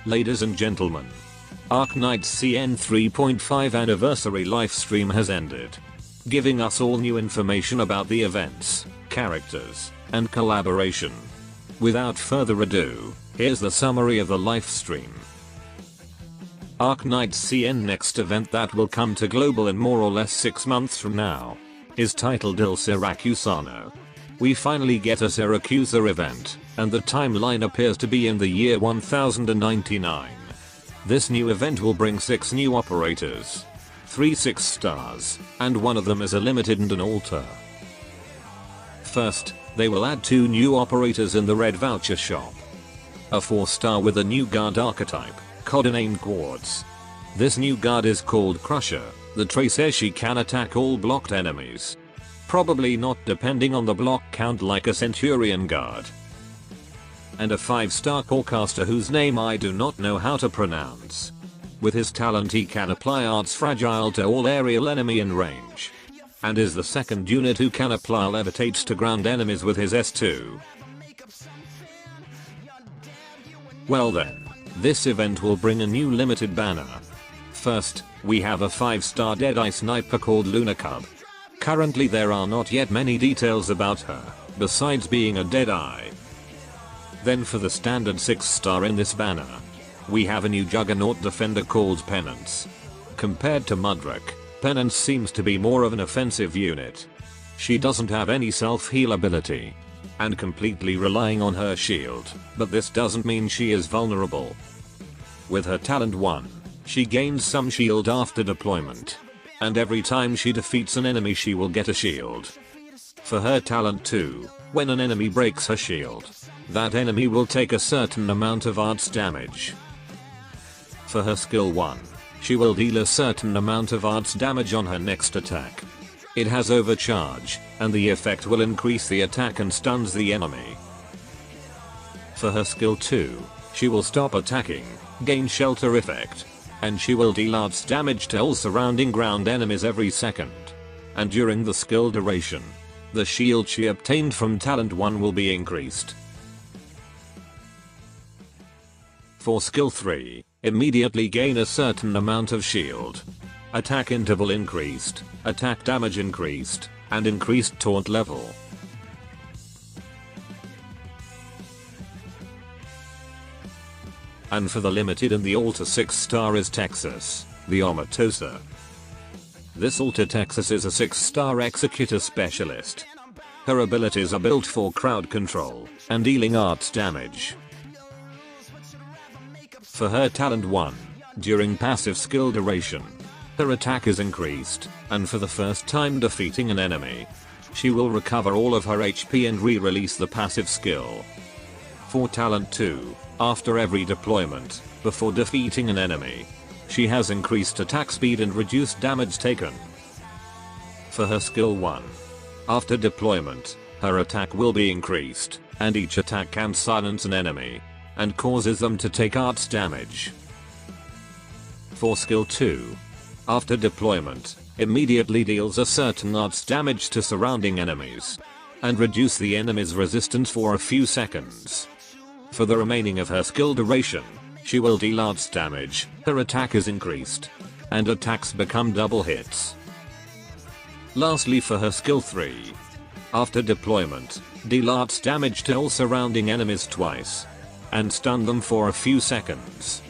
Ladies and gentlemen, Arknights CN 3.5 anniversary livestream has ended, giving us all new information about the events, characters, and collaboration. Without further ado, here's the summary of the livestream. Arknights CN next event that will come to global in more or less 6 months from now is titled Il Siracusano. We finally get a Siracusa event, and the timeline appears to be in the year 1099. This new event will bring 6 new operators, 3 6 stars, and one of them is a limited and an altar. First, they will add 2 new operators in the red voucher shop. A 4-star with a new guard archetype, codenamed Quartz. This new guard is called Crusher. The trait says she can attack all blocked enemies. Probably not depending on the block count like a Centurion guard. And a 5-star Corecaster whose name I do not know how to pronounce. With his talent he can apply Arts Fragile to all aerial enemy in range. And is the second unit who can apply Levitates to ground enemies with his S2. Well then, this event will bring a new limited banner. First, we have a 5-star Deadeye sniper called Luna Cub. Currently there are not yet many details about her, besides being a Deadeye. Then for the standard 6-star in this banner, we have a new Juggernaut defender called Penance. Compared to Mudrick, Penance seems to be more of an offensive unit. She doesn't have any self-heal ability, and completely relying on her shield, but this doesn't mean she is vulnerable. With her talent 1, she gains some shield after deployment, and every time she defeats an enemy she will get a shield. For her talent 2, when an enemy breaks her shield, that enemy will take a certain amount of arts damage. For her skill 1, she will deal a certain amount of arts damage on her next attack. It has overcharge, and the effect will increase the attack and stuns the enemy. For her skill 2, she will stop attacking, gain shelter effect, and she will deal arts damage to all surrounding ground enemies every second. And during the skill duration, the shield she obtained from talent 1 will be increased. For skill 3, immediately gain a certain amount of shield. Attack interval increased, attack damage increased, and increased taunt level. And for the limited and the altar 6-star is Texas, the Omatosa. This altar Texas is a 6-star executor specialist. Her abilities are built for crowd control and dealing arts damage. For her talent 1, during passive skill duration, her attack is increased, and for the first time defeating an enemy, she will recover all of her HP and re-release the passive skill. For talent 2, after every deployment, before defeating an enemy, she has increased attack speed and reduced damage taken. For her skill 1, after deployment, her attack will be increased, and each attack can silence an enemy, and causes them to take arts damage. For skill 2, after deployment, immediately deals a certain arts damage to surrounding enemies, and reduce the enemy's resistance for a few seconds. For the remaining of her skill duration, she will deal arts damage, her attack is increased, and attacks become double hits. Lastly for her skill 3, after deployment, deal arts damage to all surrounding enemies twice, and stun them for a few seconds.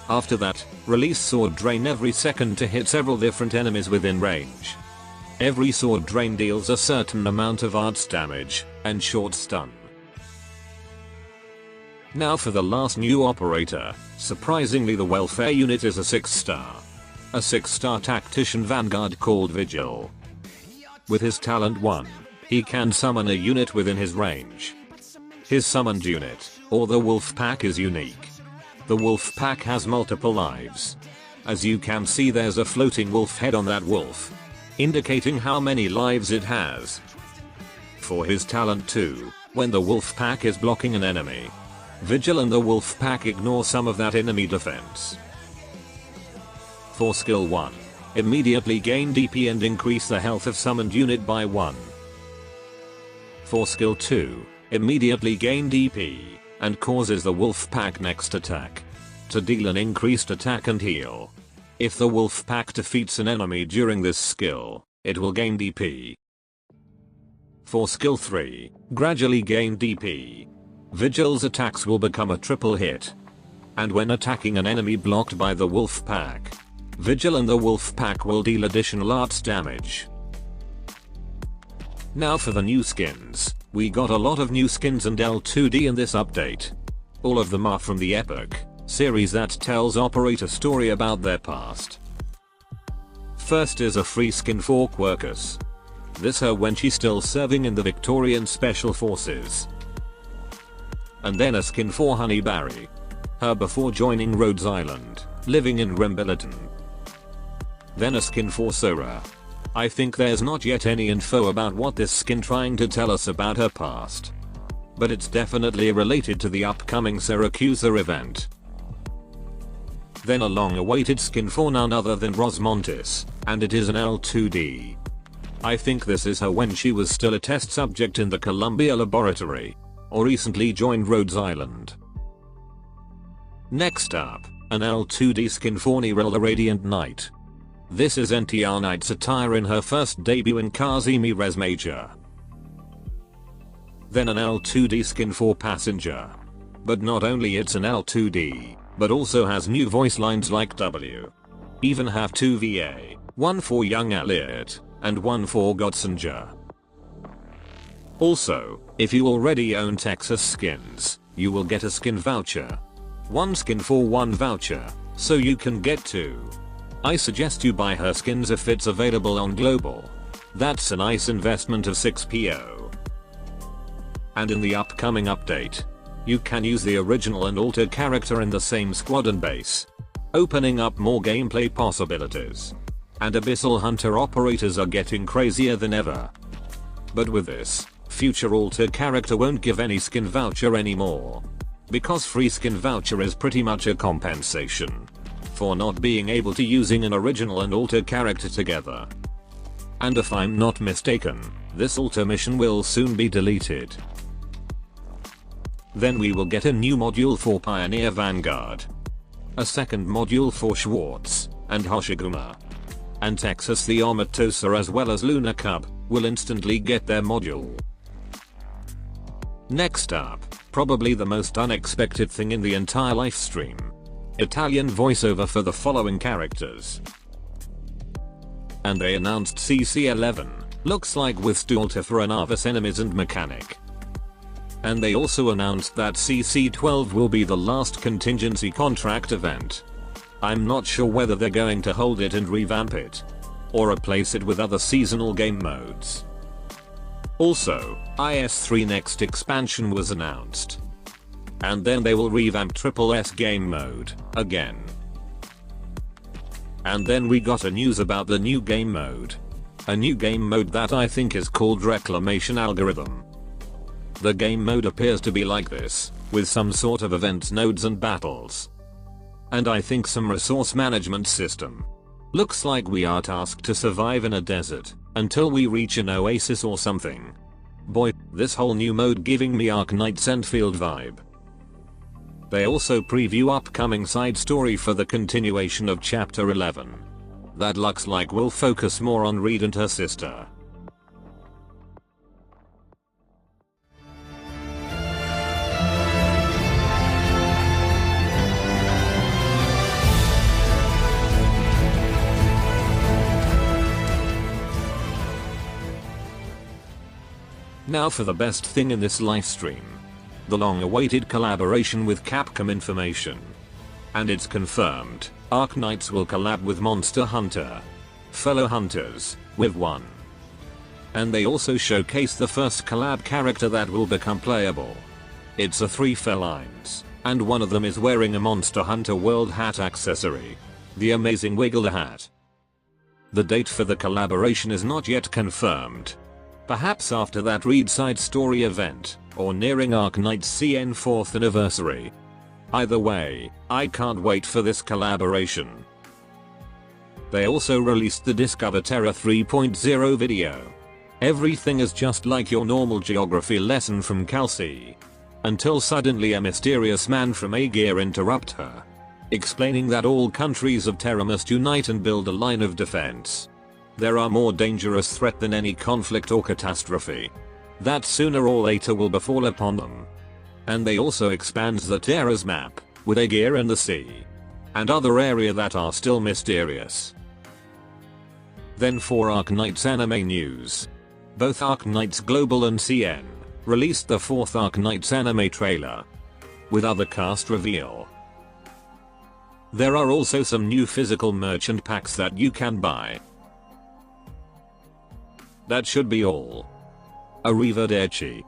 After that, release sword drain every second to hit several different enemies within range. Every sword drain deals a certain amount of arts damage, and short stun. Now for the last new operator, surprisingly the welfare unit is a 6-star. A 6-star tactician vanguard called Vigilo. With his talent 1, he can summon a unit within his range. His summoned unit, or the wolf pack, is unique. The wolf pack has multiple lives. As you can see there's a floating wolf head on that wolf, indicating how many lives it has. For his talent 2, when the wolf pack is blocking an enemy, Vigil and the wolf pack ignore some of that enemy defense. For skill 1, immediately gain DP and increase the health of summoned unit by 1. For skill 2, immediately gain DP, and causes the wolf pack next attack to deal an increased attack and heal. If the wolf pack defeats an enemy during this skill, it will gain DP. For skill 3, gradually gain DP. Vigil's attacks will become a triple hit. And when attacking an enemy blocked by the wolf pack, Vigil and the wolf pack will deal additional arts damage. Now for the new skins. We got a lot of new skins and L2D in this update. All of them are from the Epic series that tells operator story about their past. First is a free skin for Quercus. This her when she's still serving in the Victorian Special Forces. And then a skin for Honeyberry. Her before joining Rhodes Island, living in Rembilliton. Then a skin for Sora. I think there's not yet any info about what this skin trying to tell us about her past. But it's definitely related to the upcoming Siracusano event. Then a long-awaited skin for none other than Rosmontis, and it is an L2D. I think this is her when she was still a test subject in the Columbia laboratory, or recently joined Rhodes Island. Next up, an L2D skin for Nirel the Radiant Knight. This is NTR Knight's attire in her first debut in Kazumi Res Major. Then an L2D skin for Passenger. But not only it's an L2D, but also has new voice lines like W. Even have 2 VA, one for Young Elliot, and one for Godsinger. Also, if you already own Texas skins, you will get a skin voucher. 1 skin for 1 voucher, so you can get 2. I suggest you buy her skins if it's available on Global. That's a nice investment of 6 PO. And in the upcoming update, you can use the original and alter character in the same squad and base, opening up more gameplay possibilities. And Abyssal Hunter operators are getting crazier than ever. But with this, future alter character won't give any skin voucher anymore. Because free skin voucher is pretty much a compensation for not being able to using an original and alter character together. And if I'm not mistaken, this alter mission will soon be deleted. Then we will get a new module for Pioneer Vanguard, a second module for Schwartz and Hoshiguma. And Texas the Omatosa as well as Luna Cub will instantly get their module. Next up, probably the most unexpected thing in the entire livestream. Italian voiceover for the following characters. And they announced CC11, looks like with Stulta for Anavis enemies and mechanic. And they also announced that CC12 will be the last contingency contract event. I'm not sure whether they're going to hold it and revamp it, or replace it with other seasonal game modes. Also, IS3 next expansion was announced. And then they will revamp Triple S game mode, again. And then we got a news about the new game mode. A new game mode that I think is called Reclamation Algorithm. The game mode appears to be like this, with some sort of events, nodes and battles. And I think some resource management system. Looks like we are tasked to survive in a desert, until we reach an oasis or something. Boy, this whole new mode giving me Arknights Enfield vibe. They also preview upcoming side story for the continuation of chapter 11. That looks like will focus more on Reed and her sister. Now for the best thing in this livestream. The long-awaited collaboration with Capcom information. And it's confirmed, Arknights will collab with Monster Hunter. Fellow hunters, with one. And they also showcase the first collab character that will become playable. It's a 3 felines, and one of them is wearing a Monster Hunter World hat accessory. The amazing Wiggle hat. The date for the collaboration is not yet confirmed. Perhaps after that Reed side story event, or nearing Arknights CN 4th anniversary. Either way, I can't wait for this collaboration. They also released the Discover Terra 3.0 video. Everything is just like your normal geography lesson from Kelsey. Until suddenly a mysterious man from Aegir interrupt her. explaining that all countries of Terra must unite and build a line of defense. There are more dangerous threat than any conflict or catastrophe. That sooner or later will befall upon them. And they also expands the Terra's map, with Aegir in the sea. And other area that are still mysterious. Then for Arknights anime news. Both Arknights Global and CN released the 4th Arknights anime trailer. With other cast reveal. There are also some new physical merchant packs that you can buy. That should be all. Arrivederci.